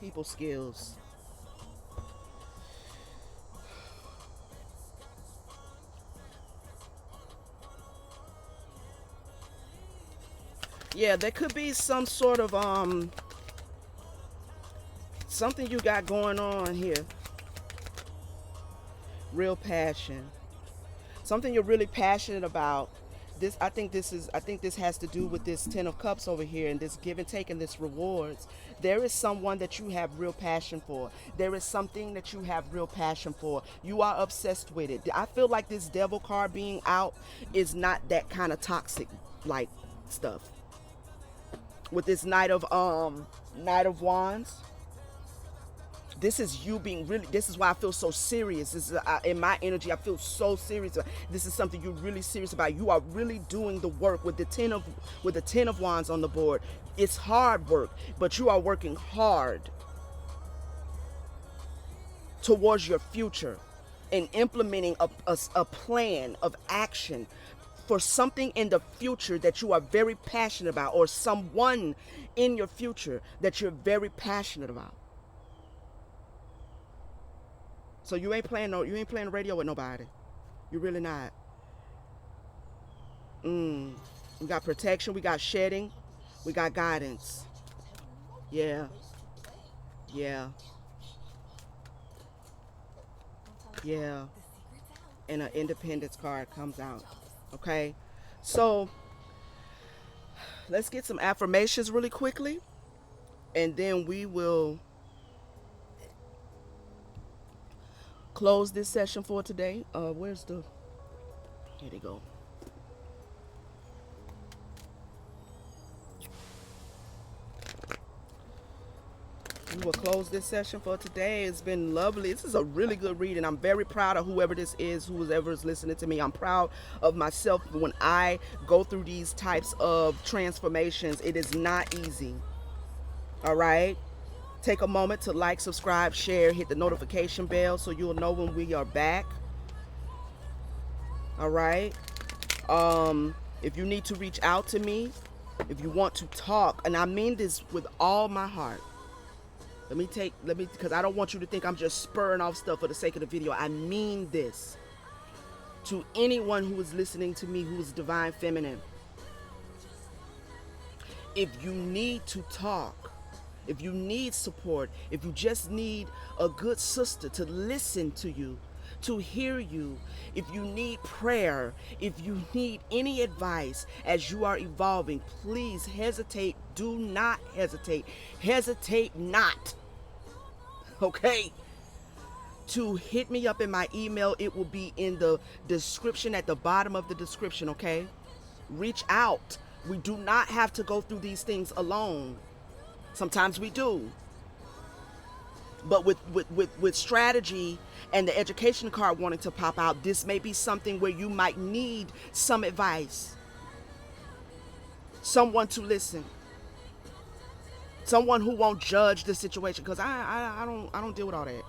People skills. Yeah, there could be some sort of something you got going on here. Real passion. Something you're really passionate about. I think this has to do with this 10 of Cups over here and this give and take and this rewards. There is someone that you have real passion for. There is something that you have real passion for. You are obsessed with it. I feel like this devil card being out is not that kind of toxic like stuff. With this Knight of Wands, this is you being really, this is why I feel so serious. This is in my energy, I feel so serious. This is something you're really serious about. You are really doing the work with the 10 of Wands on the board. It's hard work, but you are working hard towards your future and implementing a plan of action for something in the future that you are very passionate about, or someone in your future that you're very passionate about. So you ain't playing radio with nobody. You're really not. We got protection, we got shedding, we got guidance. Yeah. Yeah. Yeah. And an independence card comes out. Okay, so let's get some affirmations really quickly, and then we will close this session for today. Here they go. We will close this session for today. It's been lovely. This is a really good read, and I'm very proud of whoever this is, whoever is listening to me. I'm proud of myself when I go through these types of transformations. It is not easy. All right? Take a moment to like, subscribe, share, hit the notification bell so you'll know when we are back. All right? If you need to reach out to me, if you want to talk, and I mean this with all my heart. Because I don't want you to think I'm just spurring off stuff for the sake of the video. I mean this to anyone who is listening to me who is divine feminine. If you need to talk, if you need support, if you just need a good sister to listen to you, to hear you, if you need prayer, if you need any advice as you are evolving, please hesitate. Do not hesitate. Hesitate not. Okay? To hit me up in my email. It will be in the description, at the bottom of the description, okay? Reach out. We do not have to go through these things alone. Sometimes we do. But with strategy and the education card wanting to pop out, this may be something where you might need some advice. Someone to listen. Someone who won't judge the situation. Because I don't deal with all that.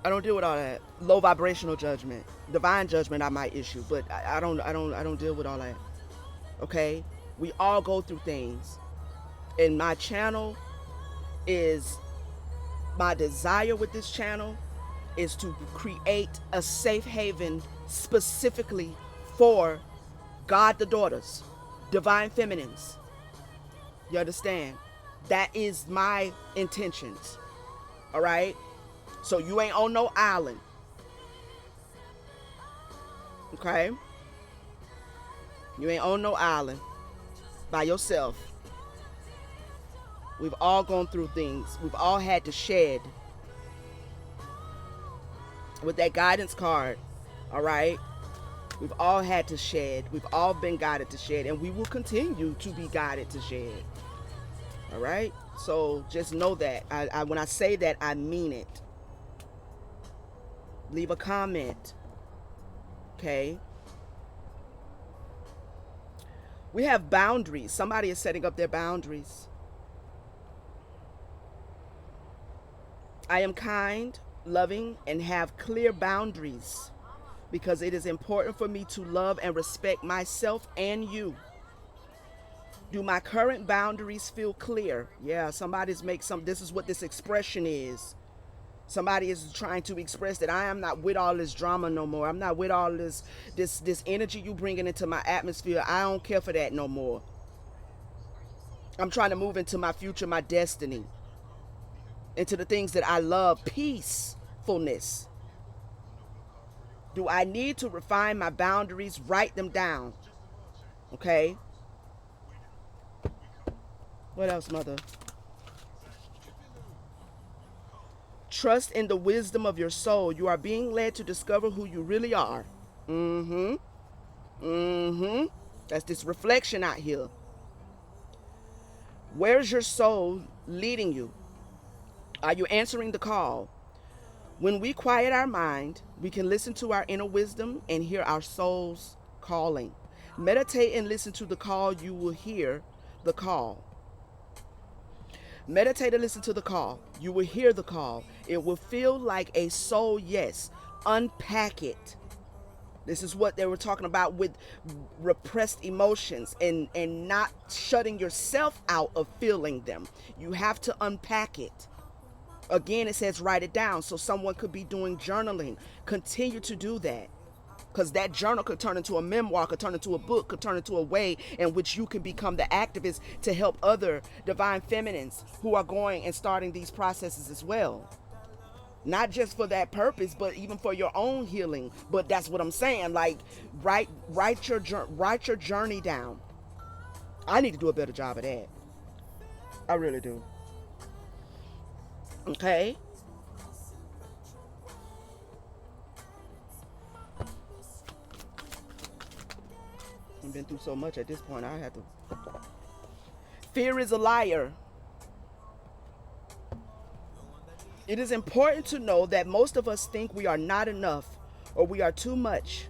I don't deal with all that. Low vibrational judgment. Divine judgment I might issue. But I don't deal with all that. Okay? We all go through things. And my channel is, my desire with this channel is to create a safe haven specifically for God the daughters, divine feminines. You understand? That is my intentions. All right? So you ain't on no island. Okay? You ain't on no island by yourself. We've all gone through things. We've all had to shed. With that guidance card, all right? We've all had to shed. We've all been guided to shed. And we will continue to be guided to shed. All right? So just know that. When I say that, I mean it. Leave a comment. Okay? We have boundaries. Somebody is setting up their boundaries. I am kind, loving, and have clear boundaries because it is important for me to love and respect myself and you. Do my current boundaries feel clear? Yeah, this is what this expression is. Somebody is trying to express that I am not with all this drama no more. I'm not with all this energy you bringing into my atmosphere. I don't care for that no more. I'm trying to move into my future, my destiny. Into the things that I love, peacefulness. Do I need to refine my boundaries? Write them down. Okay? What else, mother? Trust in the wisdom of your soul. You are being led to discover who you really are. That's this reflection out here. Where's your soul leading you? Are you answering the call? When we quiet our mind, we can listen to our inner wisdom and hear our soul's calling. Meditate and listen to the call. You will hear the call. Meditate and listen to the call. You will hear the call. It will feel like a soul yes. Unpack it. This is what they were talking about with repressed emotions and not shutting yourself out of feeling them. You have to unpack it. Again, it says write it down. So someone could be doing journaling. Continue to do that. Because that journal could turn into a memoir, could turn into a book, could turn into a way in which you can become the activist to help other divine feminines who are going and starting these processes as well. Not just for that purpose, but even for your own healing. But that's what I'm saying. Like, write your journey down. I need to do a better job of that. I really do. Okay. I've been through so much at this point. I have to. Fear is a liar. It is important to know that most of us think we are not enough or we are too much.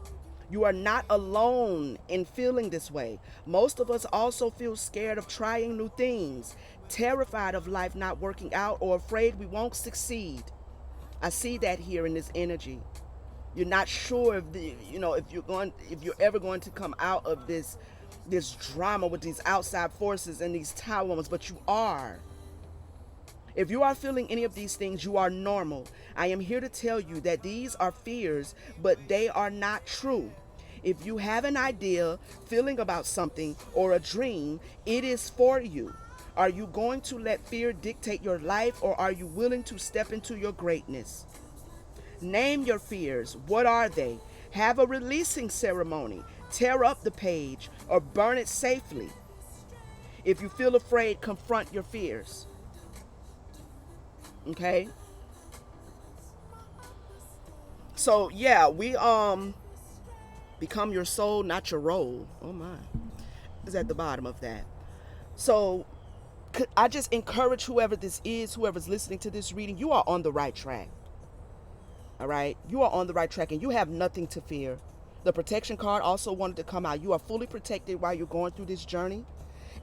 You are not alone in feeling this way. Most of us also feel scared of trying new things, terrified of life not working out, or afraid we won't succeed. I see that here in this energy. You're not sure if if you're ever going to come out of this drama with these outside forces and these tower moments, but you are. If you are feeling any of these things, you are normal. I am here to tell you that these are fears, but they are not true. If you have an idea, feeling about something, or a dream, it is for you. Are you going to let fear dictate your life, or are you willing to step into your greatness? Name your fears. What are they? Have a releasing ceremony. Tear up the page or burn it safely. If you feel afraid, confront your fears. Okay? So yeah, we become your soul, not your role. Oh my. Is at the bottom of that. So I just encourage whoever this is, whoever's listening to this reading, you are on the right track. All right? You are on the right track and you have nothing to fear. The protection card also wanted to come out. You are fully protected while you're going through this journey.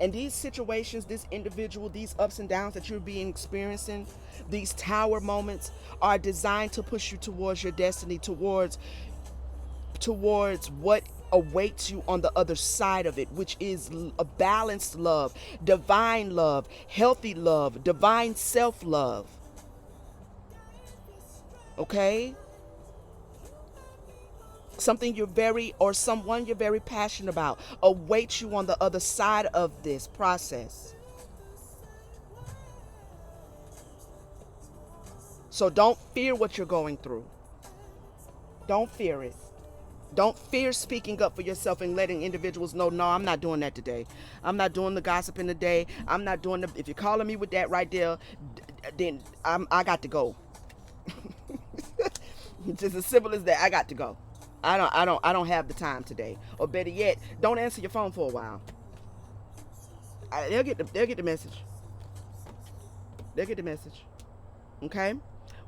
And these situations, this individual, these ups and downs that you're being experiencing, these tower moments are designed to push you towards your destiny, towards what awaits you on the other side of it, which is a balanced love, divine love, healthy love, divine self-love. Okay? Something someone you're very passionate about awaits you on the other side of this process. So don't fear what you're going through. Don't fear it. Don't fear speaking up for yourself and letting individuals know, no, I'm not doing that today. I'm not doing the gossiping today. I'm not doing if you're calling me with that right there, then I got to go. Just as simple as that. I got to go. I don't have the time today. Or better yet, don't answer your phone for a while. They'll get the message. They'll get the message. Okay?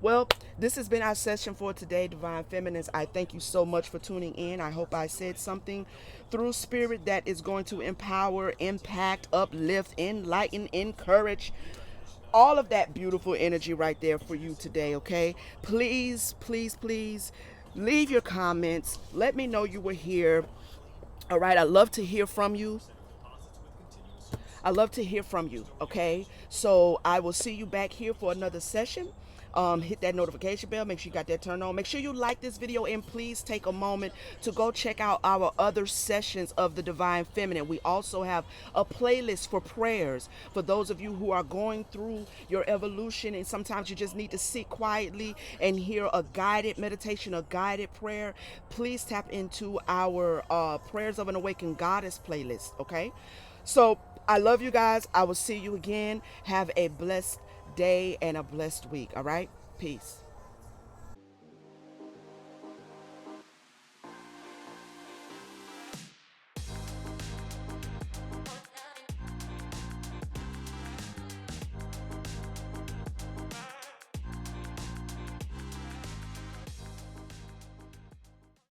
Well, this has been our session for today, Divine Feminines. I thank you so much for tuning in. I hope I said something through spirit that is going to empower, impact, uplift, enlighten, encourage, all of that beautiful energy right there for you today, okay? Please, please, please leave your comments. Let me know you were here. All right, I love to hear from you. I love to hear from you, okay? So I will see you back here for another session. Hit that notification bell. Make sure you got that turned on. Make sure you like this video and please take a moment to go check out our other sessions of the Divine Feminine. We also have a playlist for prayers for those of you who are going through your evolution and sometimes you just need to sit quietly and hear a guided meditation, a guided prayer. Please tap into our Prayers of an Awakened Goddess playlist, okay? So I love you guys. I will see you again. Have a blessed day and a blessed week. All right? Peace.